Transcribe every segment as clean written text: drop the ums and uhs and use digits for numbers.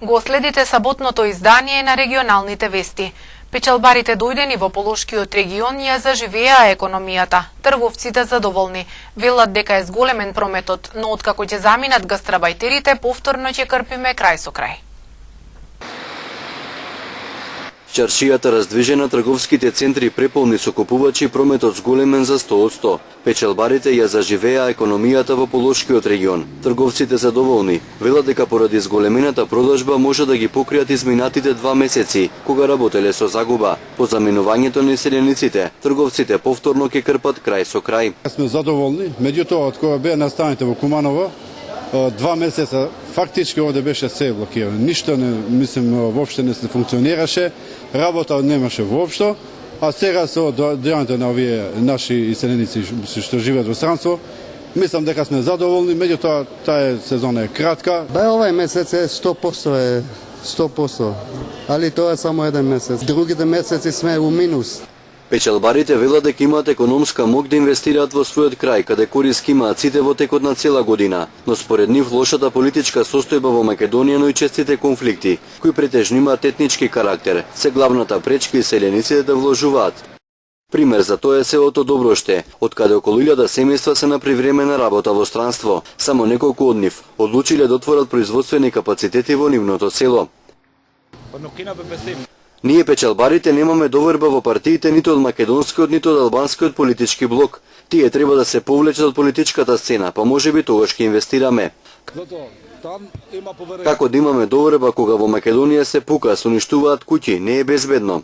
Го следите саботното издание на регионалните вести. Печалбарите дојдени во Полошкиот регион ја заживеа економијата. Трговците задоволни. Велат дека е зголемен прометот, но откако ќе заминат гастрабајтерите, повторно ќе крпиме крај со крај. Чаршијата раздвижена, трговските центри преполни со купувачи, прометот зголемен за 100%. Печалбарите ја заживеа економијата во Полошкиот регион. Трговците задоволни. Велат дека поради зголемената продажба може да ги покријат изминатите 2 месеци, кога работеле со загуба. По заминувањето на иселениците, трговците повторно ќе крпат крај со крај. Сме задоволни, меѓутоа од кога беа настаните во Куманово, 2 месеца фактички овде беше се блокирано. Ништо не, воопшто не се функционираше, работа немаше воопшто, а сега со дојањето на овие наши иселеници што живеат во странство, мислам дека сме задоволни, меѓутоа таа сезона е кратка. Овај месец е 100%, али тоа е само еден месец. Другите месеци сме у минус. Печалбарите велат дека имаат економска мок да инвестираат во својот крај, каде корист имаат сите во текот на цела година, но според нив лошата политичка состојба во Македонија, но и честите конфликти, кои претежно имаат етнички карактер, се главната пречка иселениците да вложуваат. Пример за тоа е селото Доброште, од каде околу 1000 семејства се на привремена работа во странство. Само неколку од нив одлучиле да отворат производствени капацитети во нивното село. Ние печалбарите немаме доверба во партиите ниту од македонскиот, ниту од албанскиот политички блок. Тие треба да се повлечат од политичката сцена, па можеби тогаш ќе инвестираме. Како да имаме доверба кога во Македонија се пука, се уништуваат куќи, не е безбедно.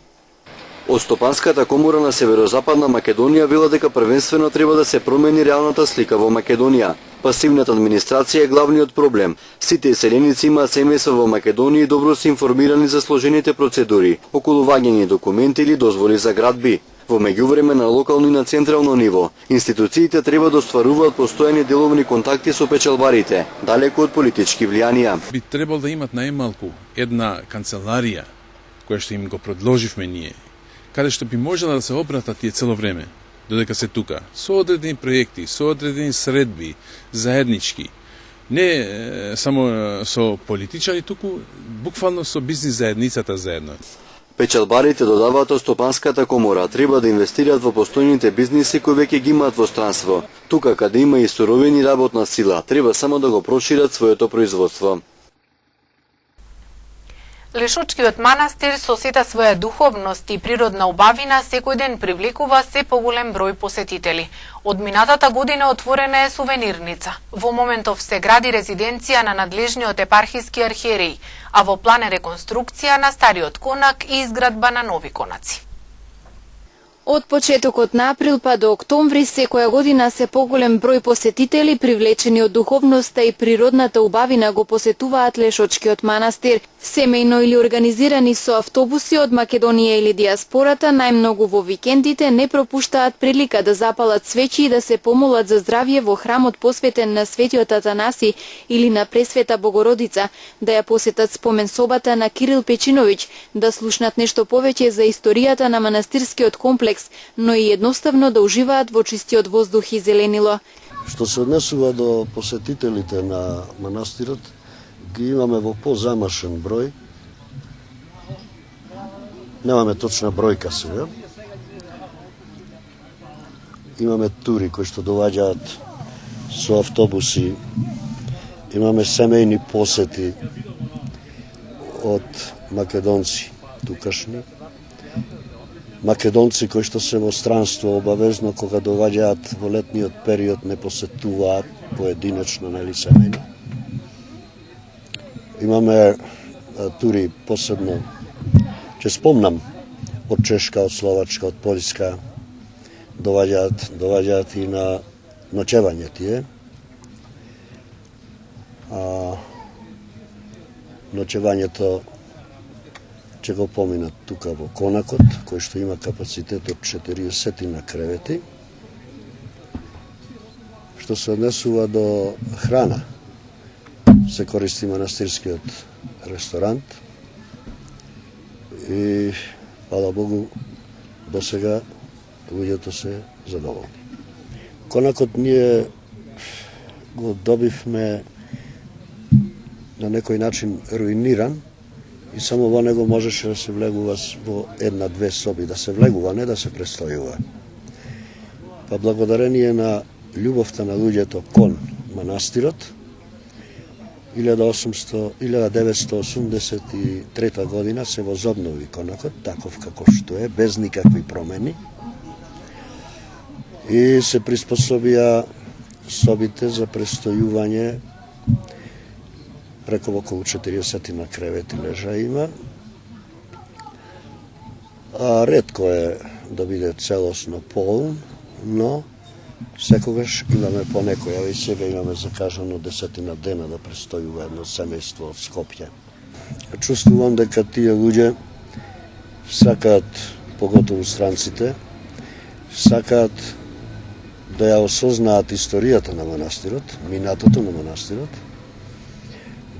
Од Стопанската комора на Северозападна Македонија вела дека првенствено треба да се промени реалната слика во Македонија. Пасивната администрација е главниот проблем. Сите иселеници имаат семејства во Македонија и добро се информирани за сложените процедури, околу ваѓање документи или дозволи за градби. Во меѓувреме на локално и на централно ниво, институциите треба да остваруваат постојани деловни контакти со печалбарите, далеку од политички влијанија. Би требало да имат најмалку една канцеларија која што им го предложивме ние, каде што би можела да се обратат тие цело време, додека се тука, со одредени проекти, со одредени средби, заеднички, не само со политичари, туку буквално со бизнис заедницата заедно. Печалбарите додаваат од Стопанската комора треба да инвестираат во постојните бизниси кои веќе ги имаат во странство. Тука каде има и суровини работна сила, треба само да го прошират своето производство. Лешочкиот манастир со сета своја духовност и природна убавина секој ден привлекува се поголем број посетители. Од минатата година отворена е сувенирница. Во моментов се гради резиденција на надлежниот епархиски архиереј, а во план е реконструкција на стариот конак и изградба на нови конаци. Од почетокот на април па до октомври секоја година се поголем број посетители привлечени од духовноста и природната убавина го посетуваат Лешочкиот манастир. Семејно или организирани со автобуси од Македонија или диаспората, најмногу во викендите не пропуштаат прилика да запалат свечи и да се помолат за здравје во храмот посветен на Светиот Атанаси или на Пресвета Богородица, да ја посетат спомен собата на Кирил Печиновиќ, да слушнат нешто повеќе за историјата на манастирскиот комплекс, но и едноставно да уживаат во чистиот воздух и зеленило. Што се однесува до посетителите на манастирот, ги имаме во позамашен број. Немаме точна бројка сега. Имаме тури кои што доваѓаат со автобуси. Имаме семејни посети од македонци тукашни. Македонци кои што се во странство обавезно кога доваѓаат во летниот период не посетуваат поединечно, нели семејно. Имаме тури посебно, ќе спомнам, од Чешка, од Словачка, од Поljска, доваѓаат и на ночевање тие. Ночевањето ќе го поминат тука во Конакот, кој што има капацитет од 40 на кревети. Што се однесува до храна, се користи манастирскиот ресторант и, фала Богу, до сега луѓето се задоволни. Конакот ние го добивме на некој начин руиниран, и само во него можеше да се влегува во една-две соби, да се влегува, не да се престојува. Па благодарение на љубовта на луѓето кон манастирот, 1983 година се возобнови конакот, таков како што е, без никакви промени, и се приспособија собите за престојување, преку околу 40 на кревети лежа има. Ретко е да биде целосно полн, но секогаш имаме по некоја, и сега имаме закажано 10 дена да престојува едно семејство од Скопје. Чувствувам дека тие луѓе сакаат, поготово странците, сакаат да ја осознаат историјата на манастирот, минатото на манастирот,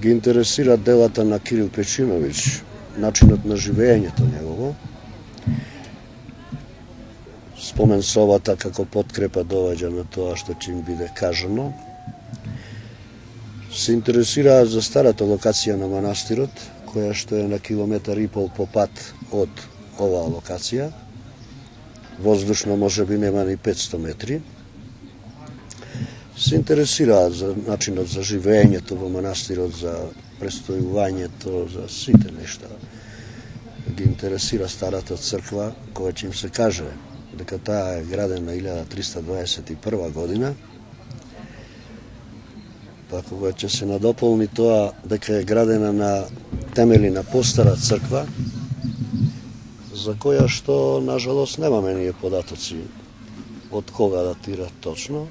ги интересира делата на Кирил Печиновиќ, начинот на живеењето негово, спомен совата како подкрепа доаѓа на тоа што ќе им биде кажано. Се интересираат за старата локација на манастирот, која што е на 1,5 километар по пат од оваа локација. Воздушно може би нема ни 500 метри. Се интересираат за начинот за живеењето во манастирот, за престојувањето, за сите нешта. Ги интересира старата црква, која ќе им се каже дека таа е градена 1321 година, па кога ќе се надополни тоа дека е градена на темели на постара црква, за која што, нажалост, немаме ние податоци од кога датира точно.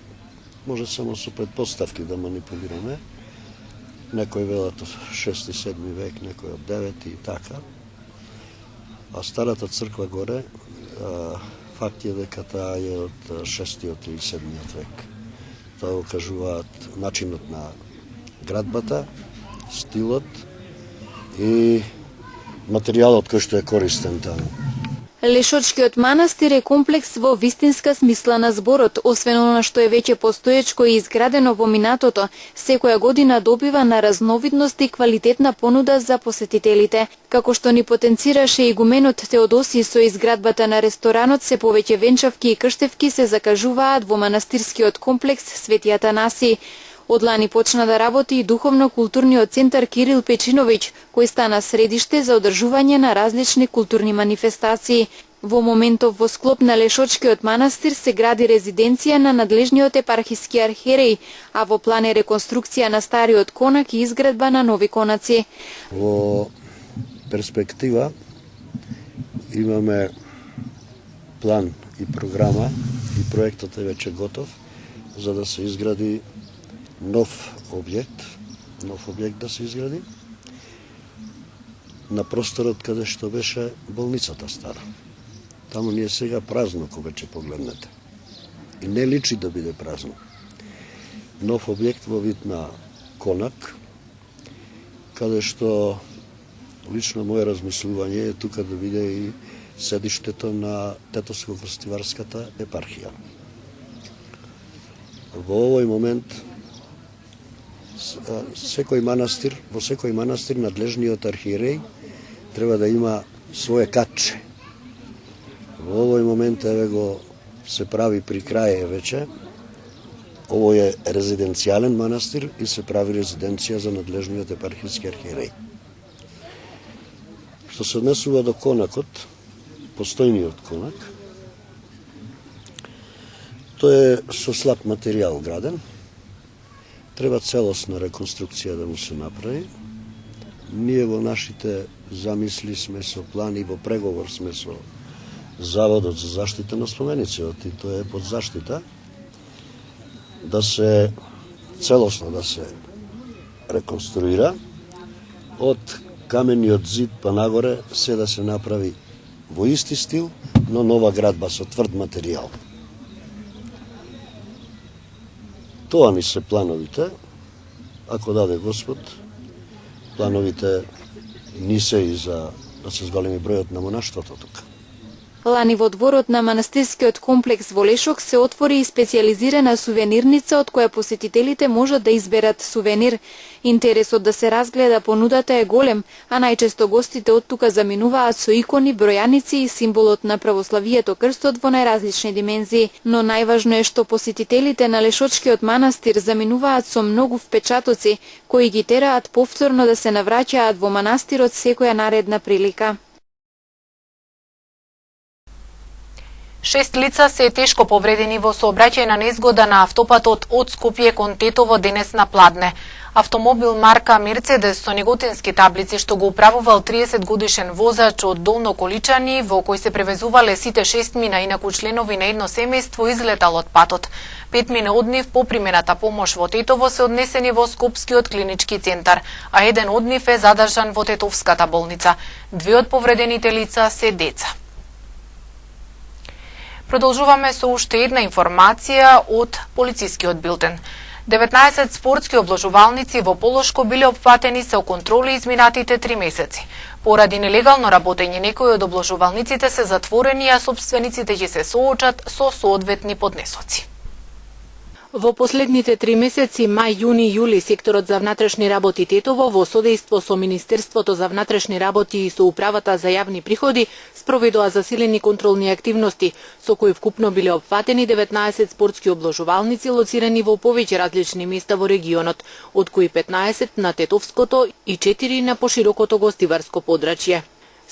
Може само со предпоставки да манипулираме. Некој велат од 6-7 век, некој од 9 и така. А старата црква горе, факт е дека таа е од 6 или 7 век. Тоа го кажуваат начинот на градбата, стилот и материјалот кој што е користен таму. Лешочкиот манастир е комплекс во вистинска смисла на зборот, освен она што е веќе постоечко и изградено во минатото, секоја година добива на разновидност и квалитетна понуда за посетителите. Како што ни потенцираше игуменот Теодосиј со изградбата на ресторанот, се повеќе венчавки и крштевки се закажуваат во манастирскиот комплекс Свети Атанаси. Од лани почна да работи и духовно-културниот центар Кирил Печиновиќ, кој стана средиште за одржување на различни културни манифестации. Во моментов во склоп на Лешочкиот манастир се гради резиденција на надлежниот епархиски архиереј, а во план е реконструкција на стариот конак и изградба на нови конаци. Во перспектива имаме план и програма и проектот е веќе готов за да се изгради нов објект да се изгради на просторот каде што беше болницата стара. Таму ни е сега празно, кога ќе погледнете. И не личи да биде празно. Нов објект во вид на конак, каде што лично моје размислување е тука да биде и седиштето на Тетовско-Крстиварската епархија. Во овој момент во секој манастир надлежниот архиереј треба да има свое катче. Во овој момент еве го се прави при крај веќе. Овој е резиденцијален манастир и се прави резиденција за надлежниот епархиски архиереј. Што се однесува до конакот, постојниот конак, тој е со слаб материјал граден. Треба целосна реконструкција да му се направи. Ние во нашите замисли сме со план и во преговор сме со Заводот за заштита на спомениците, и тоа е под заштита, да се целосно да се реконструира од камениот зид па нагоре, се да се направи во исти стил, но нова градба со тврд материјал. Тоа ни се плановите, ако даде Господ, плановите ни се и за да се зголеми бројот на монаштвото тука. Лани во дворот на манастирскиот комплекс во Лешок се отвори и специјализирана сувенирница од која посетителите можат да изберат сувенир. Интересот да се разгледа понудата е голем, а најчесто гостите од тука заминуваат со икони, бројаници и символот на православието крстот во најразлични димензии. Но најважно е што посетителите на Лешочкиот манастир заминуваат со многу впечатоци, кои ги тераат повторно да се навраќаат во манастирот секоја наредна прилика. 6 лица се тешко повредени во сообраќајна незгода на автопатот од Скопје кон Тетово денес на Пладне. Автомобил марка Мерцедес со неготински таблици што го управувал 30 годишен возач од Долно Количани, во кој се превезувале сите 6 мина, инаку членови на едно семејство, излетал од патот. 5 мина од нив по примената помош во Тетово се однесени во Скопскиот клинички центар, а еден од нив е задржан во Тетовската болница. 2 од повредените лица се деца. Продолжуваме со уште една информација од полицискиот билтен. 19 спортски обложувалници во Полошко биле опфатени со контроли изминатите 3 месеци. Поради нелегално работење, некои од обложувалниците се затворени, а собствениците ќе се соочат со соодветни поднесоци. Во последните 3 месеци, мај, јуни и јули, секторот за внатрешни работи Тетово во содејство со Министерството за внатрешни работи и со Управата за јавни приходи спроведоа засилени контролни активности, со кои вкупно биле опфатени 19 спортски обложувалници лоцирани во повеќе различни места во регионот, од кои 15 на Тетовското и 4 на поширокото гостиварско подрачје.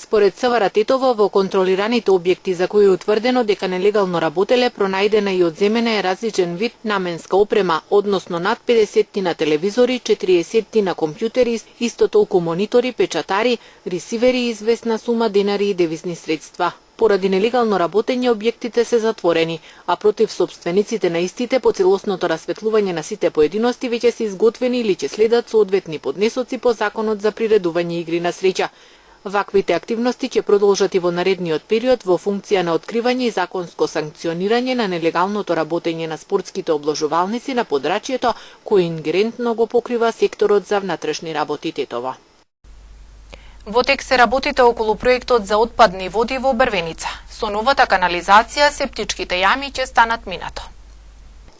Според ЦВР Тетово, во контролираните објекти за кои е утврдено дека нелегално работеле, пронајдена и одземена е различен вид наменска опрема, односно над 50 на телевизори, 40 на компјутери, исто толку монитори, печатари, ресивери и известна сума денари и девизни средства. Поради нелегално работење, објектите се затворени, а против собствениците на истите по целосното расветлување на сите поединости веќе се изготвени или ќе следат соодветни поднесоци по Законот за приредување игри на среќа. Ваквите активности ќе продолжат и во наредниот период во функција на откривање и законско санкционирање на нелегалното работење на спортските обложувалници на подрачјето кој ингерентно го покрива секторот за внатрешни работи Тетово. Во тек се работите околу проектот за отпадни води во Брвеница. Со новата канализација септичките јами ќе станат минато.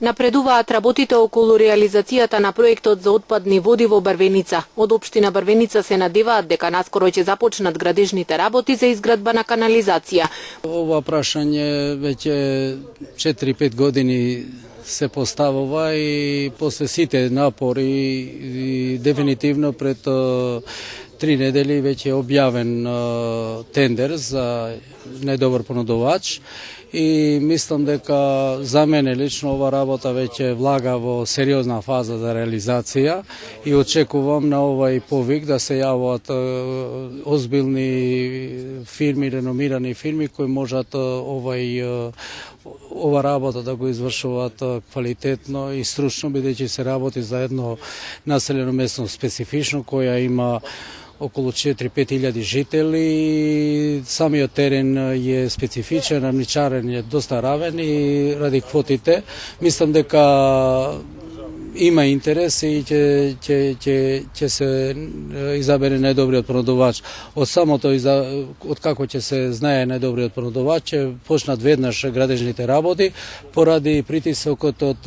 Напредуваат работите околу реализацијата на проектот за отпадни води во Брвеница. Од општина Брвеница се надеваат дека наскоро ќе започнат градежните работи за изградба на канализација. Ова прашање веќе 4-5 години се поставува и после сите напори и дефинитивно пред 3 недели веќе е објавен тендер за најдобар понудувач. И мислам дека за мене лично ова работа веќе влага во сериозна фаза за реализација и очекувам на овај повик да се јавуваат озбилни фирми, реномирани фирми кои можат ова работа да го извршуваат квалитетно и стручно, бидејќи се работи за едно населено место специфично која има околу 4-5 жители. Самиот терен е специфичен, рамничарен е доста равен и ради квотите мислам дека има интерес и ќе се изабере најдобриот понудувач. Од самото од како ќе се знае најдобриот понудувач, ќе почнат веднаш градежните работи поради притисокот од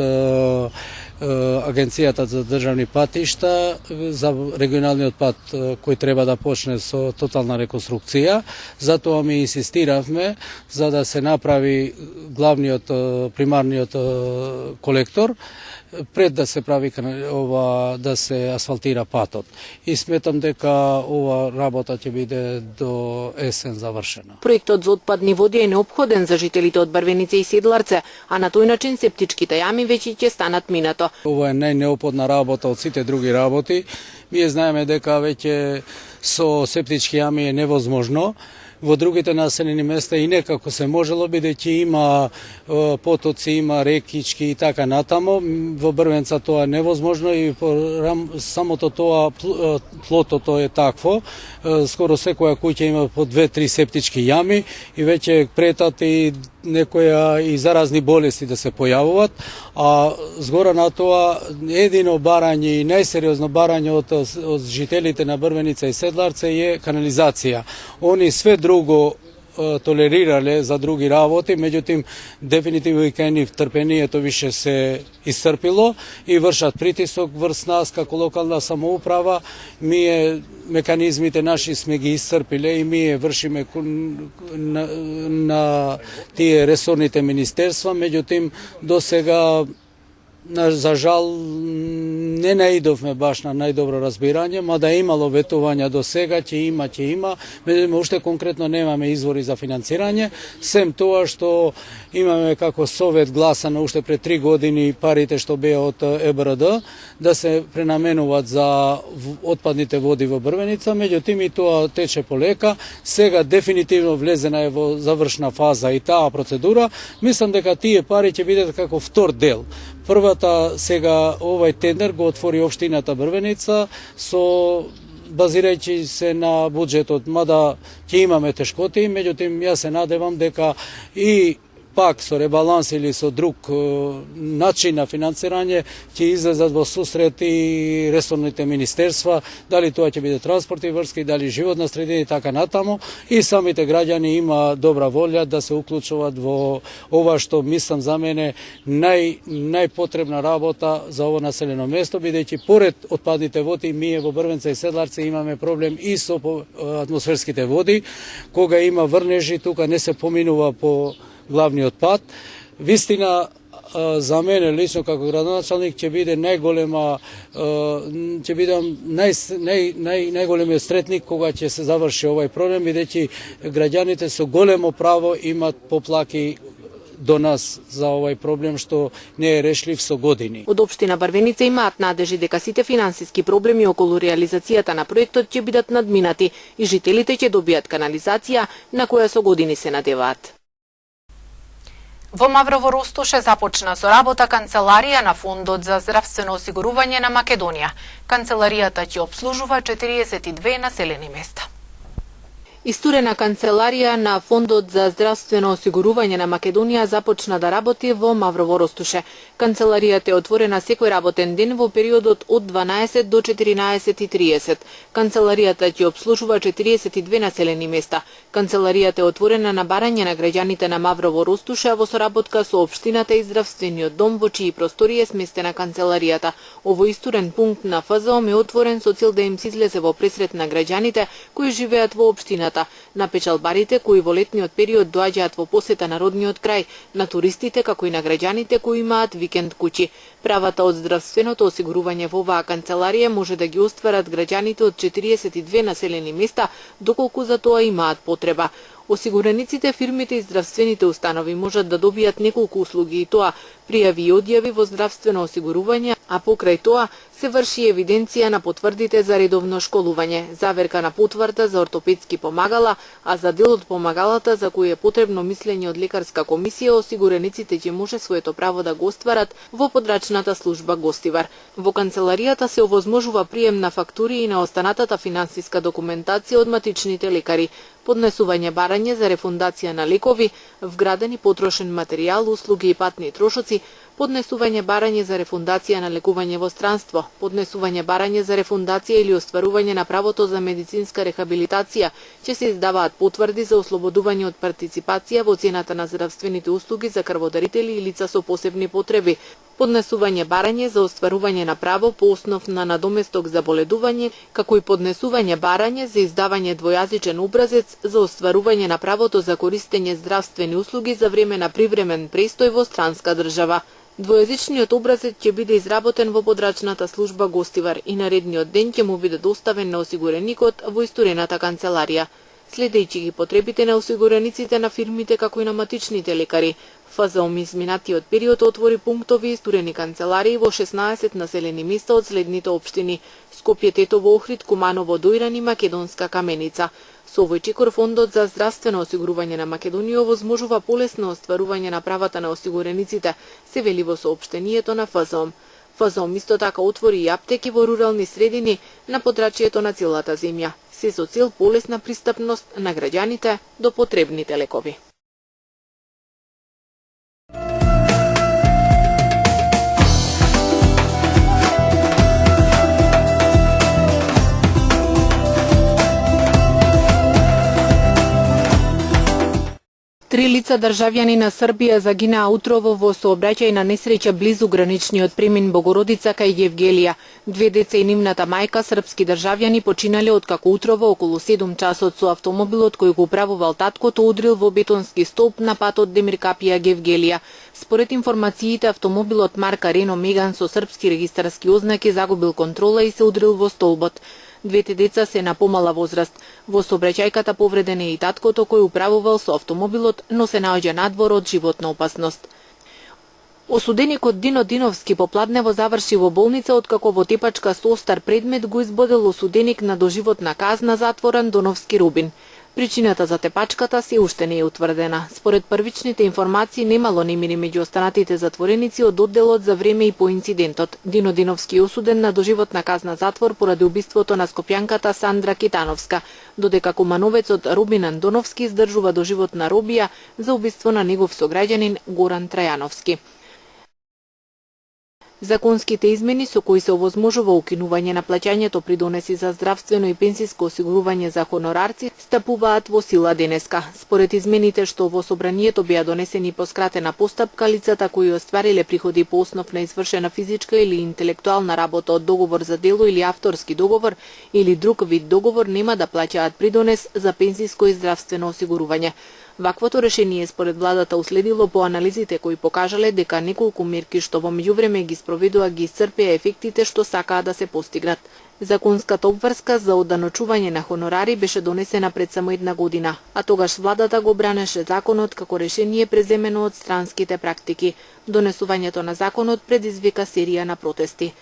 Агенцијата за државни патишта за регионалниот пат кој треба да почне со тотална реконструкција. Затоа ми инсистиравме за да се направи главниот примарниот колектор пред да се прави да се асфалтира патот. И сметам дека ова работа ќе биде до есен завршена. Проектот за отпадни води е неопходен за жителите од Брвеница и Седларце, а на тој начин септичките јами веќе ќе станат минато. Ова е најнеопходна работа од сите други работи. Ние знаеме дека веќе со септички јами е невозможно. Во другите населени места и некако се можело, бидејќи има потоци, има рекички и така натаму. Во Брвенца тоа е невозможно и самото тоа плотото е такво. Скоро секоја куќа има по 2-3 септички јами и веќе претат и некоја и заразни болести да се појавуваат, а згора на тоа едино барање и најсериозно барање од жителите на Брвеница и Седларце е канализација. Они све друго толерирале за други работи, меѓутоа дефинитивно и кај нив трпението више се исцрпило и вршат притисок врз нас како локална самоуправа. Ние механизмите наши сме ги исцрпиле и ние вршиме на тие ресорните министерства, меѓутоа до сега за жал не наидовме баш на најдобро разбирање, мада имало ветувања до сега, ќе има, меѓутоа уште конкретно немаме извори за финансирање, сем тоа што имаме како совет гласано уште пред 3 години парите што беа од ЕБРД да се пренаменуваат за отпадните води во Брвеница, меѓутоа и тоа тече полека. Сега дефинитивно влезена е во завршна фаза и таа процедура. Мислам дека тие пари ќе бидат како втор дел. Првата сега овај тендер го отвори општината Брвеница со базирајќи се на буџетот, мада ќе имаме тешкоти, меѓутоа јас се надевам дека и пак со ребаланс или со друг начин на финансирање ќе излезат во сусрет и ресорните министерства, дали тоа ќе биде транспорт и врски, дали животна средина и така натаму, и самите граѓани има добра волја да се уклучуваат во ова што мислам за мене најпотребна работа за ово населено место, бидејќи поред отпадните води ние во Брвенца и Седларци имаме проблем и со атмосферските води, кога има врнежи, тука не се поминува по главниот пат. Вистина, за мене лично како градоначалник ќе биде најголема, ќе бидам најголемиот сретник кога ќе се заврши овај проблем, бидејќи граѓаните со големо право имат поплаки до нас за овај проблем што не е решлив со години. Од општина Брвеница имаат надежи дека сите финансиски проблеми околу реализацијата на проектот ќе бидат надминати и жителите ќе добијат канализација на која со години се надеваат. Во Маврово Ростуше започна со работа канцеларија на Фондот за здравствено осигурување на Македонија. Канцеларијата ќе обслужува 42 населени места. Истурена канцеларија на Фондот за здравствено осигурување на Македонија започна да работи во Маврово Ростуше. Канцеларијата е отворена секој работен ден во периодот од 12 до 14:30. Канцеларијата ќе обслужува 42 населени места. Канцеларијата е отворена на барање на граѓаните на Маврово Ростуше во соработка со општината и здравствениот дом во чии простори е сместена канцеларијата. Овој истурен пункт на ФЗОМ е отворен со цел да им се излезе во пресрет на граѓаните кои живеат во општината, на печалбарите кои во летниот период доаѓаат во посета на родниот крај, на туристите како и на граѓаните кои имаат викенд куќи. Правата од здравственото осигурување во оваа канцеларија може да ги остварат граѓаните од 42 населени места доколку за тоа имаат потреба. Осигурениците, фирмите и здравствените установи можат да добијат неколку услуги и тоа пријави и одјави во здравствено осигурување, а покрај тоа се врши евиденција на потврдите за редовно школување, заверка на потврда за ортопедски помагала, а за дел од помагалата за кои е потребно мислење од лекарска комисија, осигурениците ќе може своето право да го остварат во подрачната служба Гостивар. Во канцеларијата се овозможува прием на фактури и на останатата финансиска документација од матичните лекари, поднесување барање за рефундација на лекови, вградени потрошен материјал, услуги и патни трошоци, поднесување барање за рефундација на лекување во странство, поднесување барање за рефундација или остварување на правото за медицинска рехабилитација, ќе се издаваат потврди за ослободување од партиципација во цената на здравствените услуги за крводарители и лица со посебни потреби, поднесување барање за остварување на право по основ на надоместок за боледување, како и поднесување барање за издавање двојазичен образец за остварување на правото за користење здравствени услуги за време на привремен престој во странска држава. Двојазичниот образец ќе биде изработен во подрачната служба Гостивар и наредниот ден ќе му биде доставен на осигуреникот во истурената канцеларија. Следејќи ги потребите на осигурениците на фирмите како и на матичните лекари, ФЗОМ изминатиот период отвори пунктови истурени канцеларии во 16 населени места од следните општини: Скопје, Тетово, Охрид, Куманово, Дојран и Македонска Каменица. Со овој чекор Фондот за здравствено осигурување на Македонија овозможува полесно остварување на правата на осигурениците, се вели во соопштението на ФЗОМ. ФЗОМ исто така отвори и аптеки во рурални средини на подрачјето на целата земја, се со цел полесна пристапност на граѓаните до потребните лекови. 3 лица државјани на Србија загинаа утрово во сообраќајна несреќа близу граничниот премин Богородица кај Евгелија. 2 деца и нивната мајка, српски државјани, починале откако утрово околу 7 часот со автомобилот кој го управувал таткото удрил во бетонски столб на патот Демиркапија Евгелија. Според информациите, автомобилот марка Рено Меган со српски регистарски ознаки загубил контрола и се удрил во столбот. Двете деца се на помала возраст. Во сообраќајката повреден е и таткото кој управувал со автомобилот, но се наоѓа надвор од животна опасност. Осуденикот Дино Диновски попладнево заврши во болница откако во тепачка со остар предмет го избодел осуденик на доживотна казна затворен Доновски Рубин. Причината за тепачката се уште не е утврдена. Според првичните информации немало немири меѓу останатите затвореници од одделот за време и по инцидентот. Дино Диновски е осуден на доживотна казна затвор поради убиството на скопјанката Сандра Китановска, додека кумановецот Рубин Андоновски издржува доживотна робија за убиство на негов сограѓанин Горан Трајановски. Законските измени со кои се овозможува укинување на плаќањето при донеси за здравствено и пенсиско осигурување за хонорарци стапуваат во сила денеска. Според измените што во собранието беа донесени по скратена постапка, лицата кои оствариле приходи по основ на извршена физичка или интелектуална работа од договор за дело или авторски договор или друг вид договор нема да плаќаат придонес за пенсиско и здравствено осигурување. Ваквото решение според владата уследило по анализите кои покажале дека неколку мерки што во меѓувреме ги спроведува ги исцрпеа ефектите што сакаа да се постигнат. Законската обврска за оданочување на хонорари беше донесена пред само 1 година, а тогаш владата го бранеше законот како решение преземено од странските практики. Донесувањето на законот предизвика серија на протести.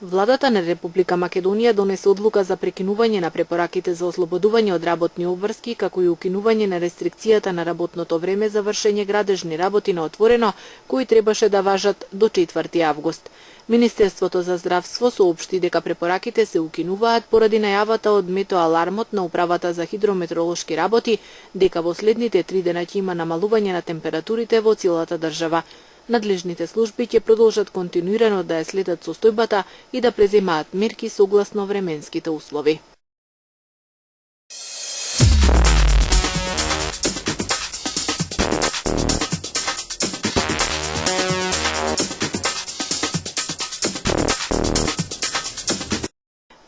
Владата на Република Македонија донесе одлука за прекинување на препораките за ослободување од работни обврски, како и укинување на рестрикцијата на работното време за вршење градежни работи на отворено, кои требаше да важат до 4 август. Министерството за здравство соопшти дека препораките се укинуваат поради најавата од метеоалармот на Управата за хидрометеоролошки работи дека во следните 3 дена ќе има намалување на температурите во целата држава. Надлежните служби ќе продолжат континуирано да ја следат состојбата и да преземаат мерки согласно временските услови.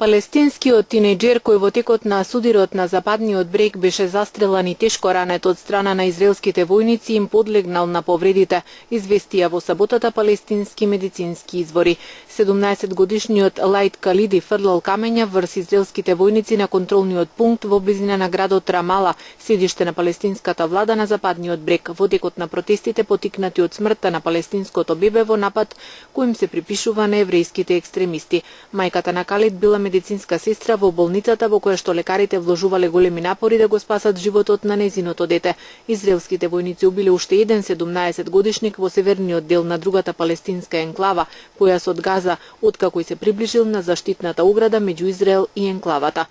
Палестинскиот тинејџер кој во текот на судирот на западниот брег беше застрелан и тешко ранет од страна на израелските војници им подлегнал на повредите, известија во саботата палестински медицински извори. 17-годишниот Лајд Калиди фрлал камења врз израелските војници на контролниот пункт во близина на градот Рамала, седиште на палестинската влада на западниот брег, во текот на протестите потикнати од смртта на палестинското бебе во напад кој им се припишува на еврејските екстремисти. Мајката на Калид била медицинска сестра во болницата во која што лекарите вложувале големи напори да го спасат животот на незиното дете. Израелските војници убиле уште еден 17-годишник во северниот дел на другата палестинска енклава, појасот Газа, откако и се приближил на заштитната ограда меѓу Израел и енклавата.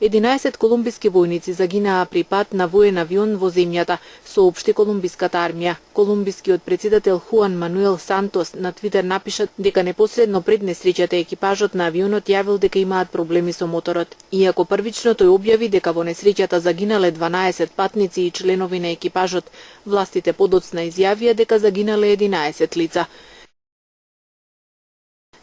11 колумбиски војници загинаа при пат на воен авион во земјата, соопшти колумбиската армија. Колумбискиот председател Хуан Мануел Сантос на Твитер напиша дека непосредно пред несреќата екипажот на авионот јавил дека имаат проблеми со моторот. Иако првично тој објави дека во несреќата загинале 12 патници и членови на екипажот, властите подоцна изјавија дека загинале 11 лица.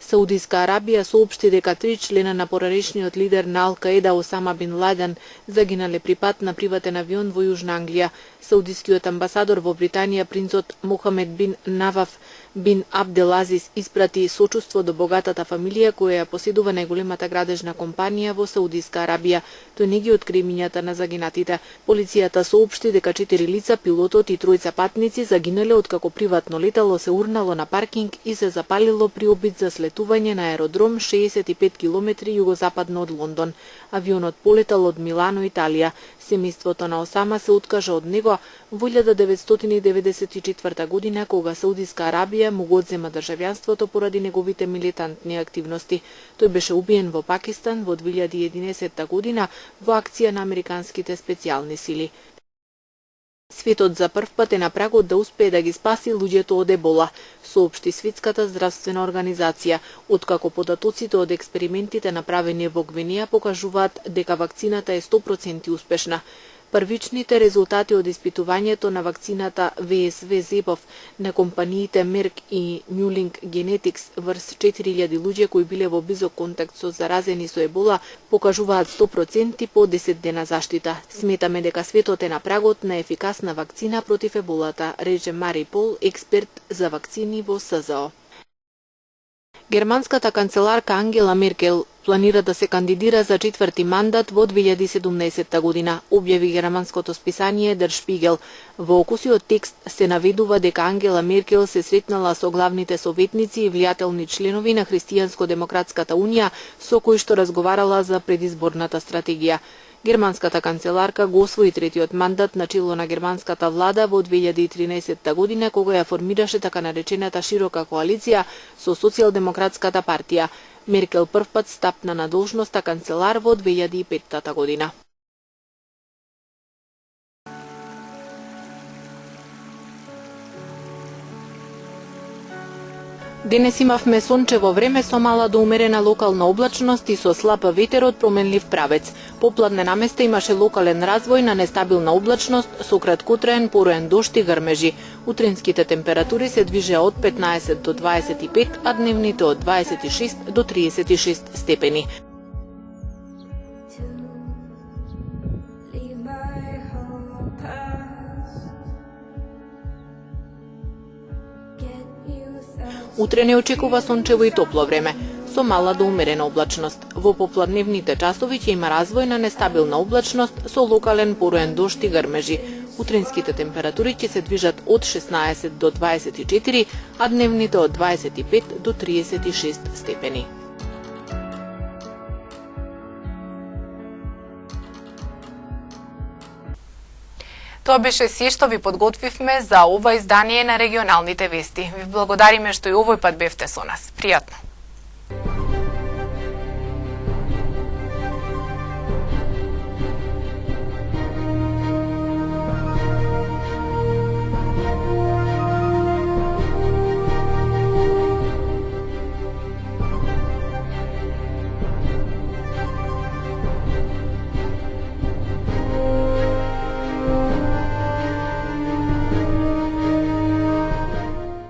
Саудиска Арабија соопшти дека 3 члена на поранешниот лидер на Ал-Каеда Осама бин Ладен загинале при пат на приватен авион во Јужна Англија. Саудискиот амбасадор во Британија принцот Мохамед бин Наваф бин Абделазис испрати сочувство до богатата фамилија која ја поседува најголемата градежна компанија во Саудиска Арабија. Тој не ги откри имињата на загинатите. Полицијата соопшти дека 4 лица, пилотот и 3 патници загинале откако приватно летало се урнало на паркинг и се запалило при обид за слетување на аеродром 65 км југозападно од Лондон. Авионот полетал од Милано, Италија. Семејството на Осама се откажа од него во 1994 година кога Саудиска Арабија му го одзема државјанството поради неговите милитантни активности. Тој беше убиен во Пакистан во 2011 година во акција на американските специјални сили. Светот за прв пат е на прагот да успее да ги спаси луѓето од ебола, соопшти Светската здравствена организација, откако податоците од експериментите направени во Гвинеја покажуваат дека вакцината е 100% успешна. Првичните резултати од испитувањето на вакцината ВСВ-Зепов на компаниите Merck и Newlink Genetics врз 4000 луѓе кои биле во близок контакт со заразени со ебола покажуваат 100% по 10 дена заштита. Сметаме дека светот е на прагот на ефикасна вакцина против еболата, рече Мари Пол, експерт за вакцини во СЗО. Германската канцеларка Ангела Меркел планира да се кандидира за 4ти мандат во 2017 година, објави германското списание Der Spiegel. Во окусиот текст се наведува дека Ангела Меркел се сретнала со главните советници и влијателни членови на Христијанско-демократската унија, со кои што разговарала за предизборната стратегија. Германската канцеларка го освои третиот мандат на чело на германската влада во 2013 година, кога ја формираше така наречената широка коалиција со Социјалдемократската партија. Меркел првпат стапна на должноста канцелар во 2005 година. Денес имавме сончево време со мала до умерена локална облачност и со слаб ветер од променлив правец. Попладне наместе имаше локален развој на нестабилна облачност со краткотраен пороен дожд и грмежи. Утринските температури се движеа од 15 до 25, а дневните од 26 до 36 степени. Утре не очекува сончево и топло време, со мала до умерена облачност. Во попладневните часови ќе има развој на нестабилна облачност со локален пороен дожд и грмежи. Утринските температури ќе се движат од 16 до 24, а дневните од 25 до 36 степени. Тоа беше се што ви подготвивме за ова издание на регионалните вести. Ви благодариме што и овој пат бевте со нас. Пријатно!